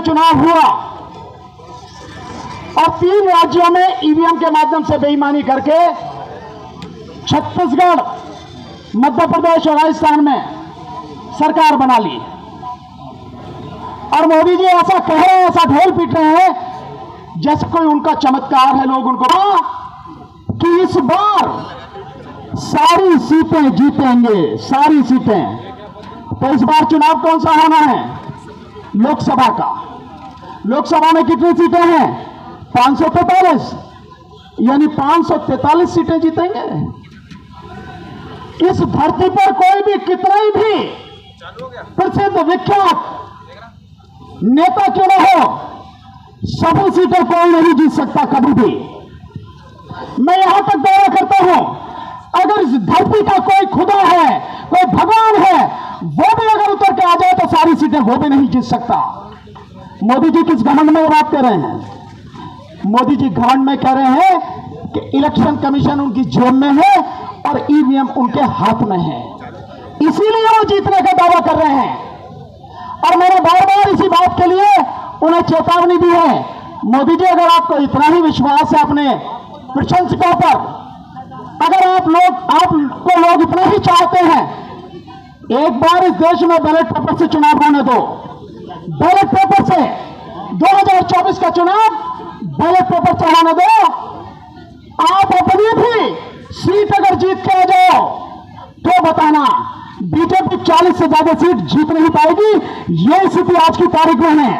चुनाव हुआ और 3 राज्यों में ईवीएम के माध्यम से बेईमानी करके छत्तीसगढ़, मध्य प्रदेश और राजस्थान में सरकार बना ली। और मोदी जी ऐसा कह रहे हैं, ऐसा ढोल पीट रहे हैं जैसे कोई उनका चमत्कार है। लोग उनको कि इस बार सारी सीटें जीतेंगे, सारी सीटें। तो इस बार चुनाव कौन सा होना है? लोकसभा का। लोकसभा में कितनी सीटें हैं? 543, यानी 543 सीटें जीतेंगे। इस धरती पर कोई भी कितना ही भी प्रसिद्ध विख्यात नेता क्यों न हो, सभी सीटें कोई नहीं जीत सकता कभी भी। मैं यहां तक दावा करता हूं, अगर इस धरती का कोई खुदा है, कोई भगवान है, वो भी अगर उतर के आ जाए तो सारी सीटें वो भी नहीं जीत सकता। मोदी जी किस घमंड में बात कर रहे हैं? मोदी जी घमंड में कह रहे हैं कि इलेक्शन कमीशन उनकी जेब में है और ईवीएम उनके हाथ में है, इसीलिए वो जीतने का दावा कर रहे हैं। और मैंने बार बार इसी बात के लिए उन्हें चेतावनी दी है। मोदी जी, अगर आपको इतना ही विश्वास है अपने प्रशंसकों पर, अगर आपको लोग इतना ही चाहते हैं, एक बार इस देश में बैलेट पेपर से चुनाव होने दो। बैलेट पेपर से 2024 का चुनाव बैलेट पेपर से होने दो। आप अपनी भी सीट अगर जीत के आ जाओ तो बताना, बीजेपी 40 से ज्यादा सीट जीत नहीं पाएगी। यह स्थिति आज की तारीख में है।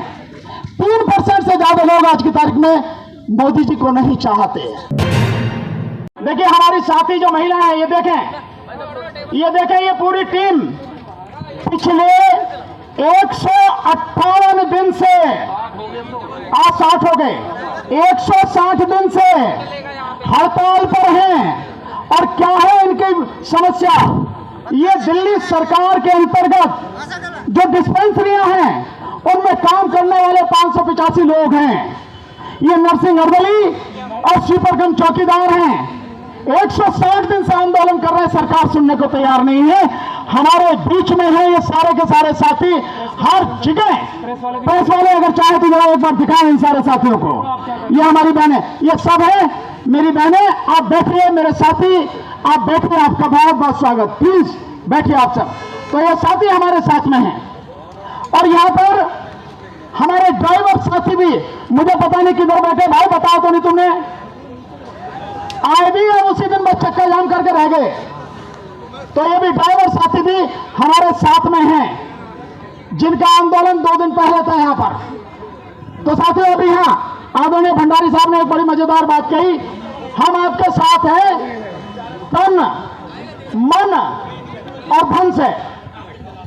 3% से ज्यादा लोग आज की तारीख में मोदी जी को नहीं चाहते। देखिए हमारी साथी जो महिला है, ये देखें ये पूरी टीम पिछले 158 दिन से, आज 60 हो गए, 160 दिन से हड़ताल पर हैं। और क्या है इनकी समस्या? ये दिल्ली सरकार के अंतर्गत जो डिस्पेंसरियां हैं उनमें काम करने वाले 585 लोग हैं। ये नर्सिंग अर्दली और सुपरकम चौकीदार हैं। 160 दिन से आंदोलन कर रहे हैं, सरकार सुनने को तैयार नहीं है। हमारे बीच में है ये सारे के सारे साथी, हर जगह। प्रेस वाले अगर चाहे तो जरा एक बार दिखाएं इन सारे साथियों को। ये हमारी बहनें, ये सब है मेरी बहनें। आप बैठिए मेरे साथी, आप बैठिए, आपका बहुत बहुत स्वागत। प्लीज बैठिए आप सब। तो ये साथी हमारे साथ में हैं। और यहां पर हमारे ड्राइवर साथी भी, मुझे पता नहीं किधर बैठे, भाई बताओ तो नहीं तुमने? आए भी है, उसी दिन बस चक्का जाम करके रह गए। तो ये भी ड्राइवर साथी भी हमारे साथ में हैं, जिनका आंदोलन 2 दिन पहले था यहां पर। तो साथियों, अभी यहां आदरणीय भंडारी साहब ने एक बड़ी मजेदार बात कही, हम आपके साथ हैं तन, मन और धन से।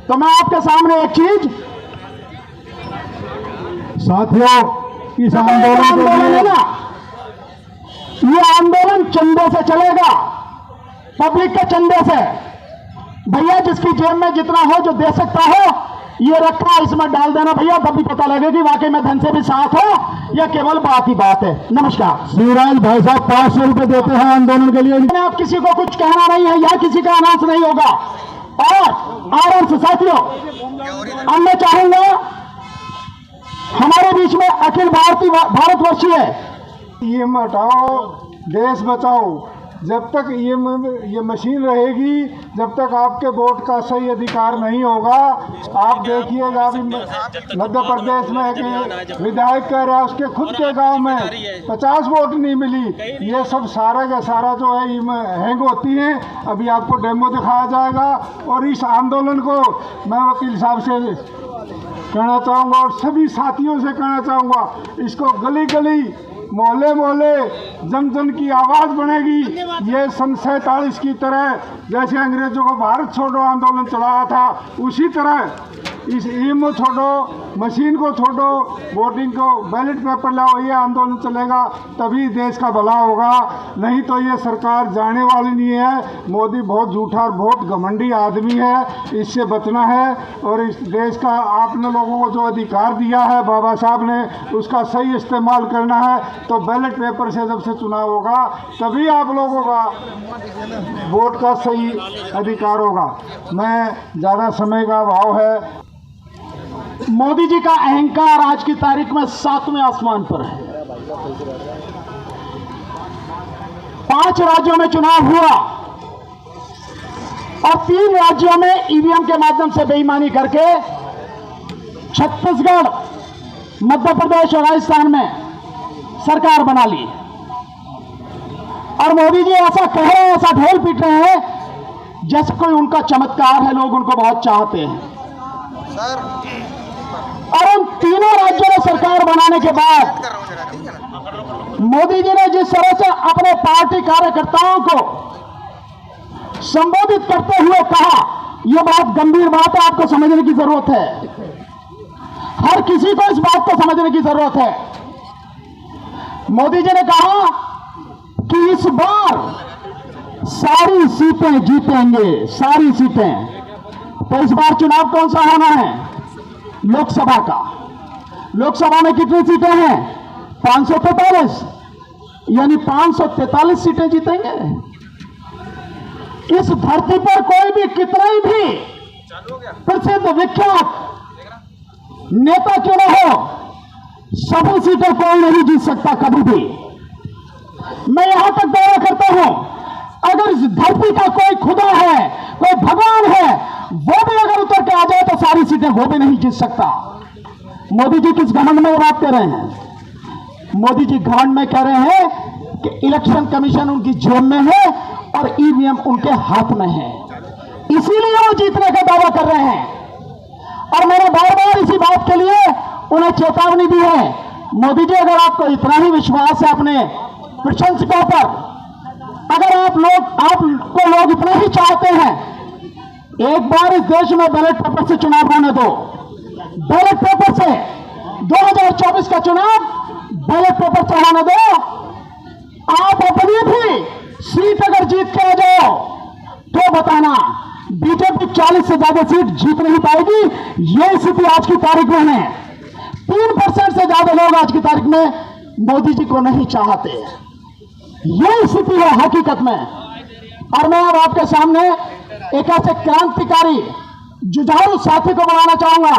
तो मैं आपके सामने एक चीज, साथियों, इस आंदोलन है ना, ये आंदोलन चंदे से चलेगा, पब्लिक के चंदे से। भैया जिसकी जेब में जितना हो, जो दे सकता हो, ये रखा इसमें डाल देना भैया, तब भी पता लगेगी वाकई में धन से भी साथ हो या केवल बात ही बात है। नमस्कार। शिवराज भाई साहब 500 रुपए देते हैं आंदोलन के लिए। आप किसी को कुछ कहना नहीं है, या किसी का अनाउंस नहीं होगा। और आराम से साथियों, अब मैं चाहूंगा हमारे बीच में अखिल भारतवर्षीय ये हटाओ, देश बचाओ। जब तक ये मशीन रहेगी, जब तक आपके वोट का सही अधिकार नहीं होगा। आप देखिएगा अभी मध्य प्रदेश में एक विधायक कह रहा है उसके खुद के गांव में 50 वोट नहीं मिली। ये सब सारा का सारा जो है ये हैंग होती है। अभी आपको डेमो दिखाया जाएगा। और इस आंदोलन को मैं वकील साहब से कहना चाहूँगा और सभी साथियों से कहना चाहूँगा, इसको गली गली, मोहल्ले मोहल्ले, जन जन की आवाज़ बनेगी। ये सन 47 की तरह जैसे अंग्रेजों को भारत छोड़ो आंदोलन चलाया था, उसी तरह इस ईएमओ छोड़ो, मशीन को छोड़ो, वोटिंग को, बैलेट पेपर लाओ, ये आंदोलन चलेगा, तभी देश का भला होगा। नहीं तो ये सरकार जाने वाली नहीं है। मोदी बहुत झूठा और बहुत घमंडी आदमी है, इससे बचना है। और इस देश का आपने लोगों को जो अधिकार दिया है बाबा साहब ने, उसका सही इस्तेमाल करना है। तो बैलेट पेपर से जब से चुनाव होगा तभी आप लोगों का वोट का सही अधिकार होगा। मैं ज़्यादा समय का अभाव है। मोदी जी का अहंकार आज की तारीख में 7वें आसमान पर है। 5 राज्यों में चुनाव हुआ और 3 राज्यों में ईवीएम के माध्यम से बेईमानी करके छत्तीसगढ़, मध्य प्रदेश और राजस्थान में सरकार बना ली। और मोदी जी ऐसा कह रहे हैं, ऐसा ढोल पीट रहे हैं जैसे कोई उनका चमत्कार है, लोग उनको बहुत चाहते हैं। और उन तीनों राज्यों में सरकार बनाने के बाद मोदी जी ने जिस तरह से अपने पार्टी कार्यकर्ताओं को संबोधित करते हुए कहा, यह बहुत गंभीर बात है, आपको समझने की जरूरत है। हर किसी को इस बात को समझने की जरूरत है। मोदी जी ने कहा कि इस बार सारी सीटें जीतेंगे, सारी सीटें। तो इस बार चुनाव कौन सा होना है? लोकसभा का। लोकसभा में कितनी सीटें हैं? 543, यानी 543 सीटें जीतेंगे। इस धरती पर कोई भी कितना ही भी प्रसिद्ध विख्यात नेता क्यों न हो, सभी सीटें कोई नहीं जीत सकता कभी भी। मैं यहां तक दावा करता हूं, अगर इस धरती का कोई खुदा है, कोई भगवान है, वो भी अगर उतर के आ जाए तो सारी सीटें वो भी नहीं जीत सकता। मोदी जी किस घमंड में बात कर रहे हैं? मोदी जी घमंड में कह रहे हैं कि इलेक्शन कमीशन उनकी जेब में है और ईवीएम उनके हाथ में है, इसीलिए वो जीतने का दावा कर रहे हैं। और मैंने बार बार इसी बात के लिए उन्हें चेतावनी दी है। मोदी जी, अगर आपको इतना ही विश्वास है अपने प्रशंसकों पर, अगर आपको लोग इतना ही चाहते हैं, एक बार इस देश में बैलेट पेपर से चुनाव होने दो। बैलेट पेपर से 2024 का चुनाव बैलेट पेपर से होने दो। आप अपनी भी सीट अगर जीत के आ जाओ तो बताना, बीजेपी 40 से ज्यादा सीट जीत नहीं पाएगी। यह स्थिति आज की तारीख में है। 3% से ज्यादा लोग आज की तारीख में मोदी जी को नहीं चाहते। यह स्थिति है हकीकत में। और मैं अब आपके सामने एक ऐसे क्रांतिकारी जुझारू साथी को बुलाना चाहूंगा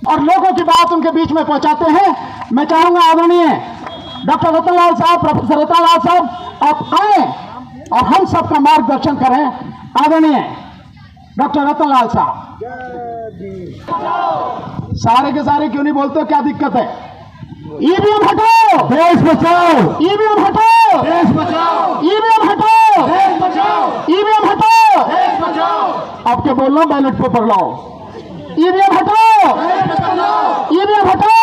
और लोगों की बात उनके बीच में पहुंचाते हैं। मैं चाहूंगा आदरणीय डॉक्टर रतनलाल साहब, प्रोफेसर रतनलाल साहब, आप आए और हम सबका मार्गदर्शन करें। आदरणीय डॉक्टर रतनलाल साहब। सारे के सारे क्यों नहीं बोलते, क्या दिक्कत है? ईवीएम हटाओ, देश बचाओ। ईवीएम हटाओ, देश बचाओ। ईवीएम हटाओ, देश बचाओ। ईवीएम हटाओ, देश बचाओ। अब क्या बोल रहा हूं? बैलेट पेपर लाओ। ईवीएम हटाओ, ईवीएम हटाओ।